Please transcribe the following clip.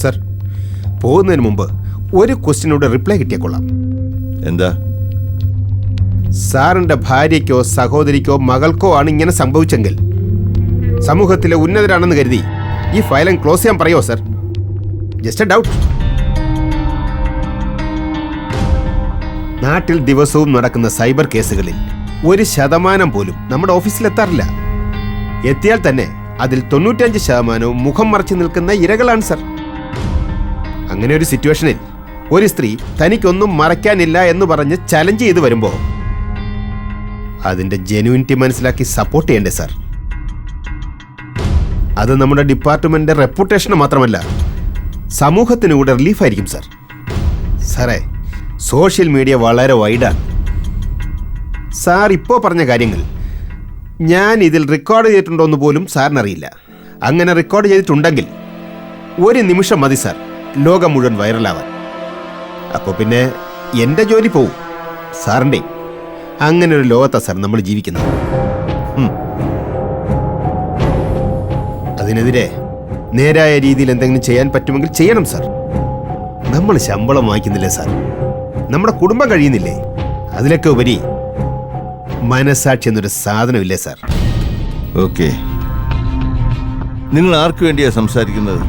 Sir, പോകുന്നതിന് മുമ്പ് ഒരു ക്വസ്റ്റിനോട് റിപ്ലൈ കിട്ടിയാൽ കൊള്ളാം. എന്താ? സാറിന്റെ ഭാര്യയ്ക്കോ സഹോദരിക്കോ മകൾക്കോ ആണ് ഇങ്ങനെ സംഭവിച്ചെങ്കിൽ സമൂഹത്തിലെ ഉന്നതരാണെന്ന് കരുതി ഈ ഫയലും ക്ലോസ് ചെയ്യാൻ പറയുമോ സർ? Just A doubt. നാട്ടിൽ ദിവസവും നടക്കുന്ന സൈബർ കേസുകളിൽ 1% പോലും നമ്മുടെ ഓഫീസിൽ എത്താറില്ല. എത്തിയാൽ തന്നെ അതിൽ 95% മുഖം മറച്ചു നിൽക്കുന്ന ഇരകളാണ് സർ. അങ്ങനെ ഒരു സിറ്റുവേഷനിൽ ഒരു സ്ത്രീ തനിക്കൊന്നും മറയ്ക്കാനില്ല എന്ന് പറഞ്ഞ് ചലഞ്ച് ചെയ്ത് വരുമ്പോൾ അതിന്റെ ജെന്യൂനിറ്റി മനസ്സിലാക്കി സപ്പോർട്ട് ചെയ്യണ്ടേ സർ? അത് നമ്മുടെ ഡിപ്പാർട്ട്മെന്റിന്റെ റെപ്യൂട്ടേഷന് മാത്രമല്ല സമൂഹത്തിന് കൂടെ റിലീഫായിരിക്കും സർ. സാറേ, സോഷ്യൽ മീഡിയ വളരെ വൈഡാണ്. സാർ ഇപ്പോൾ പറഞ്ഞ കാര്യങ്ങൾ ഞാൻ ഇതിൽ റെക്കോർഡ് ചെയ്തിട്ടുണ്ടോ എന്ന് പോലും സാറിനറിയില്ല. അങ്ങനെ റെക്കോർഡ് ചെയ്തിട്ടുണ്ടെങ്കിൽ ഒരു നിമിഷം മതി സാർ ലോകം മുഴുവൻ വൈറലാവാൻ. അപ്പോൾ പിന്നെ എൻ്റെ ജോലി പോവും, സാറിൻ്റെ. അങ്ങനെ ഒരു ലോകത്താണ് സാർ നമ്മൾ ജീവിക്കുന്നത്. അതിനെതിരെ നേരായ രീതിയിൽ എന്തെങ്കിലും ചെയ്യാൻ പറ്റുമെങ്കിൽ ചെയ്യണം സാർ. നമ്മൾ ശമ്പളം വാങ്ങിക്കുന്നില്ലേ സാർ? നമ്മുടെ കുടുംബം കഴിയുന്നില്ലേ? അതിലൊക്കെ ഉപരി മനസാക്ഷി എന്നൊരു സാധനമില്ലേ സാർ? ഓക്കെ, നിങ്ങൾ ആർക്ക് വേണ്ടിയാ സംസാരിക്കുന്നത്?